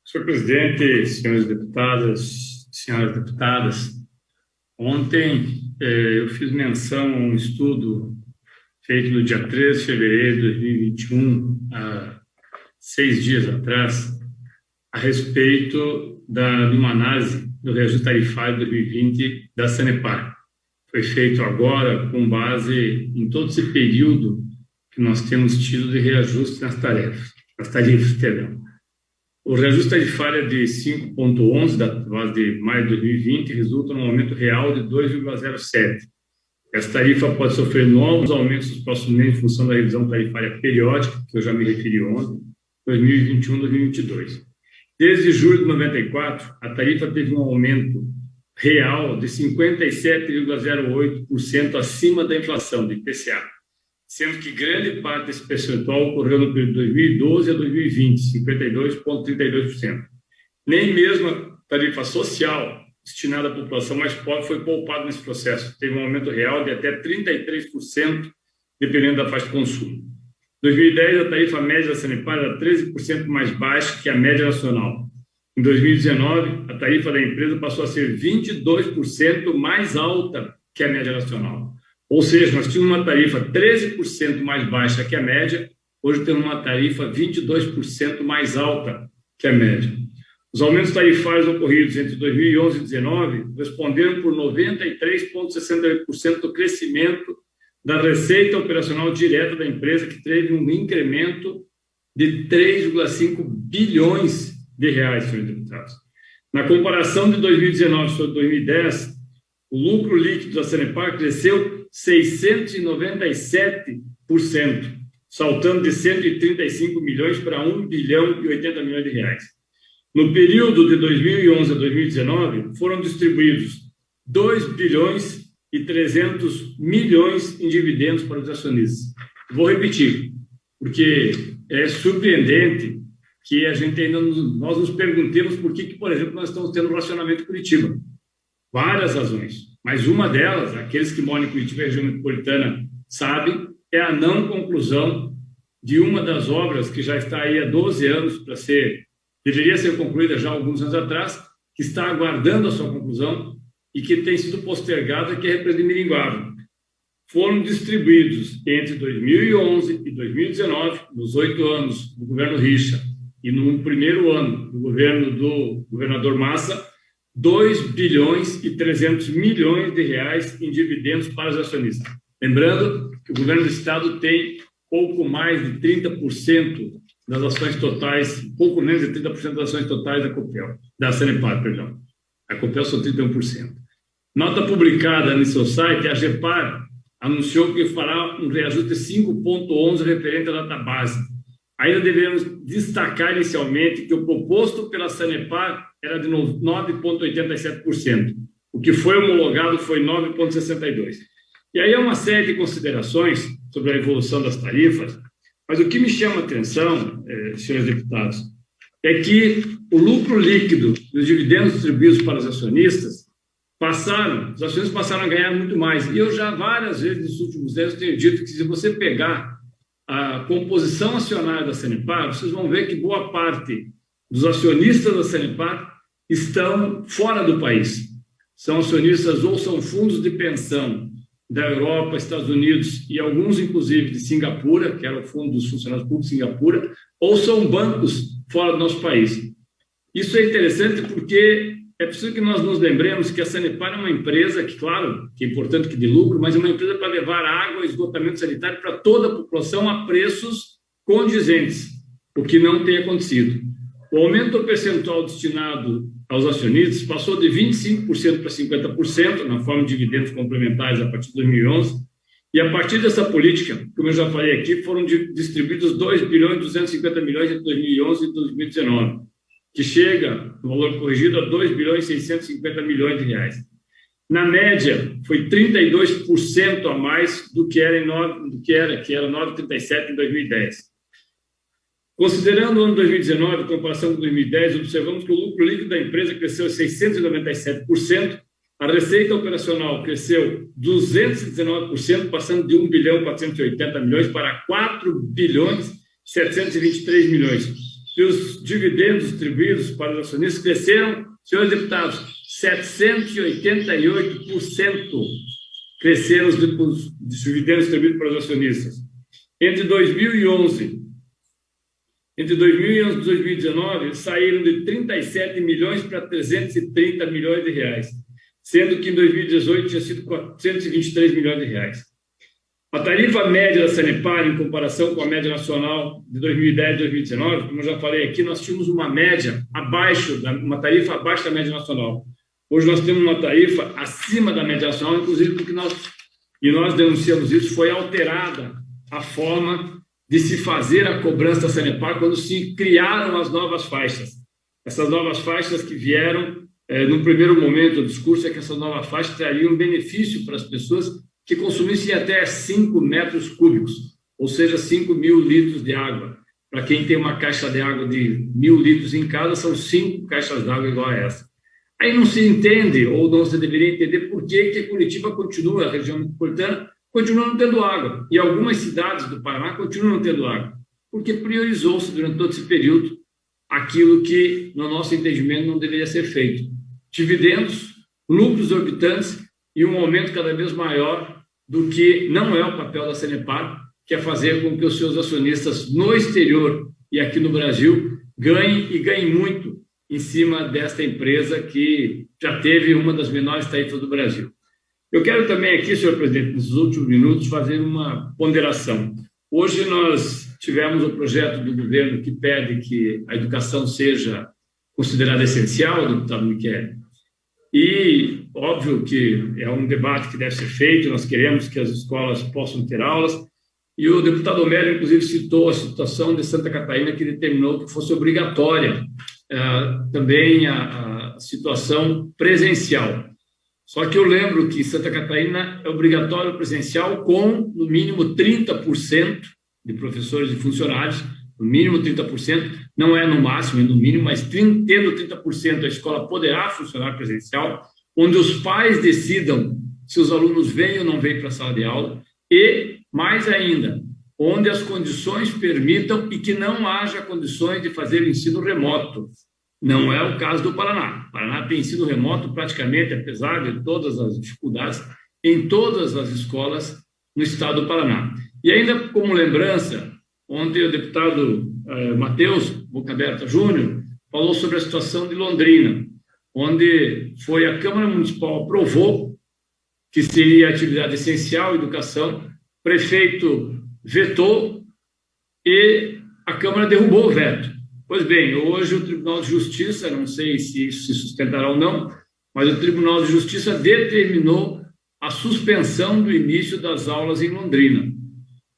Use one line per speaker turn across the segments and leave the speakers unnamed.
Senhor presidente, senhores deputados, senhoras deputadas, ontem eu fiz menção a um estudo feito no dia 13 de fevereiro de 2021, há 6 dias atrás, a respeito de uma análise do reajuste tarifário de 2020 da Sanepar. Foi feito agora com base em todo esse período que nós temos tido de reajuste nas tarifas. O reajuste tarifário é de 5,11 da base de maio de 2020 resulta num aumento real de 2,07. Essa tarifa pode sofrer novos aumentos nos próximos meses em função da revisão tarifária periódica, que eu já me referi ontem, 2021-2022. Desde julho de 94, a tarifa teve um aumento real de 57,08% acima da inflação, do IPCA, sendo que grande parte desse percentual ocorreu no período de 2012 a 2020, 52,32%. Nem mesmo a tarifa social destinada à população mais pobre foi poupada nesse processo. Teve um aumento real de até 33%, dependendo da faixa de consumo. Em 2010, a tarifa média da Sanepar era 13% mais baixa que a média nacional. Em 2019, a tarifa da empresa passou a ser 22% mais alta que a média nacional. Ou seja, nós tínhamos uma tarifa 13% mais baixa que a média, hoje temos uma tarifa 22% mais alta que a média. Os aumentos tarifários ocorridos entre 2011 e 2019 responderam por 93,68% do crescimento da receita operacional direta da empresa, que teve um incremento de 3,5 bilhões de reais, senhores deputados. Na comparação de 2019 sobre 2010, o lucro líquido da Sanepar cresceu 697%, saltando de 135 milhões para 1 bilhão e 80 milhões de reais. No período de 2011 a 2019, foram distribuídos 2 bilhões e 300 milhões em dividendos para os acionistas. Vou repetir, porque é surpreendente que a gente ainda nós nos perguntemos por que, por exemplo, nós estamos tendo racionamento em Curitiba. Várias razões, mas uma delas, aqueles que moram em Curitiba e região metropolitana sabem, é a não conclusão de uma das obras que já está aí há 12 anos para deveria ser concluída já há alguns anos atrás, que está aguardando a sua conclusão e que tem sido postergada, que é a represa de Miringuava. Foram distribuídos entre 2011 e 2019, nos 8 anos do governo Richa e no primeiro ano do governo do governador Massa, 2 bilhões e 300 milhões de reais em dividendos para os acionistas. Lembrando que o governo do estado tem pouco mais de 30% das ações totais, pouco menos de 30% das ações totais da Sanepar, perdão. A Copel são 31%. Nota publicada no seu site, a GEPAR anunciou que fará um reajuste de 5,11 referente à data base. Ainda devemos destacar inicialmente que o proposto pela Sanepar era de 9,87%. O que foi homologado foi 9,62%. E aí é uma série de considerações sobre a evolução das tarifas, mas o que me chama a atenção, senhores deputados, é que o lucro líquido dos dividendos distribuídos para os acionistas os acionistas passaram a ganhar muito mais. E eu já várias vezes nos últimos anos tenho dito que se você pegar a composição acionária da Sanepar, vocês vão ver que boa parte dos acionistas da Sanepar estão fora do país. São acionistas ou são fundos de pensão da Europa, Estados Unidos e alguns, inclusive, de Singapura, que era o Fundo dos Funcionários Públicos de Singapura, ou são bancos fora do nosso país. Isso é interessante porque é preciso que nós nos lembremos que a Sanepar é uma empresa que, claro, que é importante que dê lucro, mas é uma empresa para levar água e esgotamento sanitário para toda a população a preços condizentes, o que não tem acontecido. O aumento percentual destinado aos acionistas passou de 25% para 50% na forma de dividendos complementares a partir de 2011, e a partir dessa política, como eu já falei aqui, foram distribuídos 2 bilhões e 250 milhões entre 2011 e 2019, que chega, no valor corrigido, a 2 bilhões e 650 milhões de reais. Na média, foi 32% a mais do que era 9,37 em 2010. Considerando o ano 2019 em comparação com 2010, observamos que o lucro líquido da empresa cresceu 697%, a receita operacional cresceu 219%, passando de 1 bilhão 480 milhões para 4 bilhões 723 milhões. e os dividendos distribuídos para os acionistas cresceram, senhores deputados, 788% cresceram os dividendos distribuídos para os acionistas. Entre 2011 e 2019, saíram de 37 milhões para 330 milhões de reais, sendo que em 2018 tinha sido 423 milhões de reais. A tarifa média da Sanepar, em comparação com a média nacional de 2010 e 2019, como eu já falei aqui, nós tínhamos uma média uma tarifa abaixo da média nacional. Hoje nós temos uma tarifa acima da média nacional, inclusive porque nós denunciamos isso, foi alterada a forma de se fazer a cobrança da Sanepar quando se criaram as novas faixas. Essas novas faixas que vieram, no primeiro momento, o discurso é que essas novas faixas trariam um benefício para as pessoas que consumissem até 5 metros cúbicos, ou seja, 5 mil litros de água. Para quem tem uma caixa de água de 1.000 litros em casa, são 5 caixas d'água igual a essa. Aí não se entende, ou não se deveria entender, por que Curitiba continua, a região metropolitana, continua não tendo água. E algumas cidades do Paraná continuam não tendo água, porque priorizou-se durante todo esse período aquilo que, no nosso entendimento, não deveria ser feito. Dividendos, lucros exorbitantes e um aumento cada vez maior do que não é o papel da Sanepar, que é fazer com que os seus acionistas no exterior e aqui no Brasil ganhem muito em cima desta empresa que já teve uma das menores tarifas do Brasil. Eu quero também aqui, senhor presidente, nesses últimos minutos, fazer uma ponderação. Hoje nós tivemos o projeto do governo que pede que a educação seja considerada essencial, deputado Michele, e óbvio que é um debate que deve ser feito, nós queremos que as escolas possam ter aulas, e o deputado Homero, inclusive, citou a situação de Santa Catarina, que determinou que fosse obrigatória também a situação presencial. Só que eu lembro que em Santa Catarina é obrigatório presencial com, no mínimo, 30% de professores e funcionários, no mínimo 30%, não é no máximo, é no mínimo, mas tendo 30%, a escola poderá funcionar presencial, onde os pais decidam se os alunos vêm ou não vêm para a sala de aula, e, mais ainda, onde as condições permitam e que não haja condições de fazer ensino remoto. Não é o caso do Paraná. O Paraná tem ensino remoto praticamente, apesar de todas as dificuldades, em todas as escolas no estado do Paraná. E ainda como lembrança, ontem o deputado Matheus Boca Aberta Júnior falou sobre a situação de Londrina, onde foi a Câmara Municipal aprovou que seria atividade essencial, educação, o prefeito vetou e a Câmara derrubou o veto. Pois bem, hoje o Tribunal de Justiça, não sei se isso se sustentará ou não, mas o Tribunal de Justiça determinou a suspensão do início das aulas em Londrina.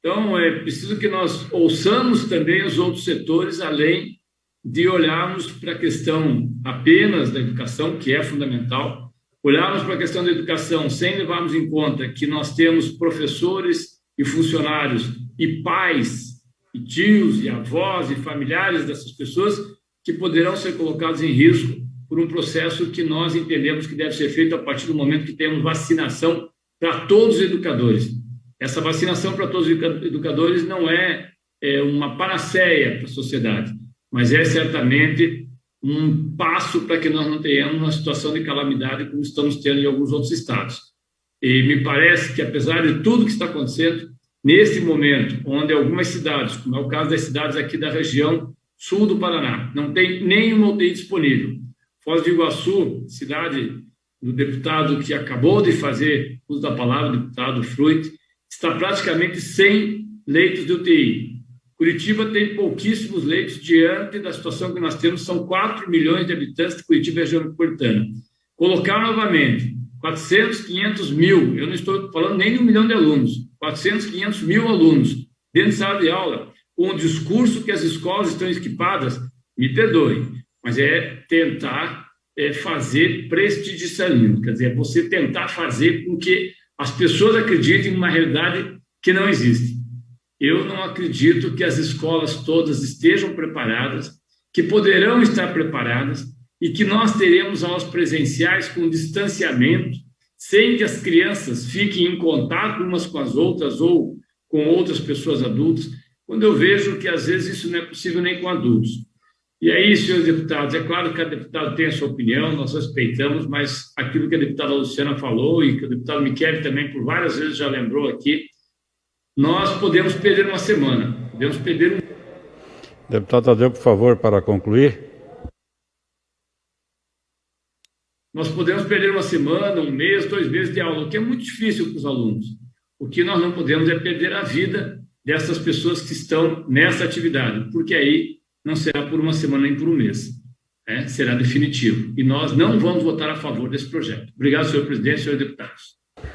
Então, é preciso que nós ouçamos também os outros setores, além de olharmos para a questão apenas da educação, que é fundamental, olharmos para a questão da educação sem levarmos em conta que nós temos professores e funcionários e pais e tios, e avós, e familiares dessas pessoas que poderão ser colocados em risco por um processo que nós entendemos que deve ser feito a partir do momento que temos vacinação para todos os educadores. Essa vacinação para todos os educadores não é uma panaceia para a sociedade, mas é certamente um passo para que nós não tenhamos uma situação de calamidade como estamos tendo em alguns outros estados. E me parece que, apesar de tudo que está acontecendo, nesse momento, onde algumas cidades, como é o caso das cidades aqui da região sul do Paraná, não tem nenhuma UTI disponível. Foz do Iguaçu, cidade do deputado que acabou de fazer uso da palavra, o deputado Fruit, está praticamente sem leitos de UTI. Curitiba tem pouquíssimos leitos diante da situação que nós temos, são 4 milhões de habitantes de Curitiba e região metropolitana. Colocar novamente 400, 500 mil, eu não estou falando nem de 1 milhão de alunos, 400, 500 mil alunos dentro de sala de aula, com o discurso que as escolas estão equipadas, me perdoem, mas é tentar fazer prestigiacionismo, quer dizer, é você tentar fazer com que as pessoas acreditem em uma realidade que não existe. Eu não acredito que as escolas todas estejam preparadas, que poderão estar preparadas e que nós teremos aulas presenciais com distanciamento, sem que as crianças fiquem em contato umas com as outras ou com outras pessoas adultas, quando eu vejo que às vezes isso não é possível nem com adultos. E aí, senhores deputados, é claro que cada deputado tem a sua opinião, nós respeitamos, mas aquilo que a deputada Luciana falou e que o deputado Michele também por várias vezes já lembrou aqui, nós podemos perder uma semana, podemos perder um...
Deputado Tadeu, por favor, para concluir.
Nós podemos perder uma semana, um mês, 2 meses de aula, o que é muito difícil para os alunos. O que nós não podemos é perder a vida dessas pessoas que estão nessa atividade, porque aí não será por uma semana nem por um mês, né? Será definitivo. E nós não vamos votar a favor desse projeto. Obrigado, senhor presidente e senhores deputados.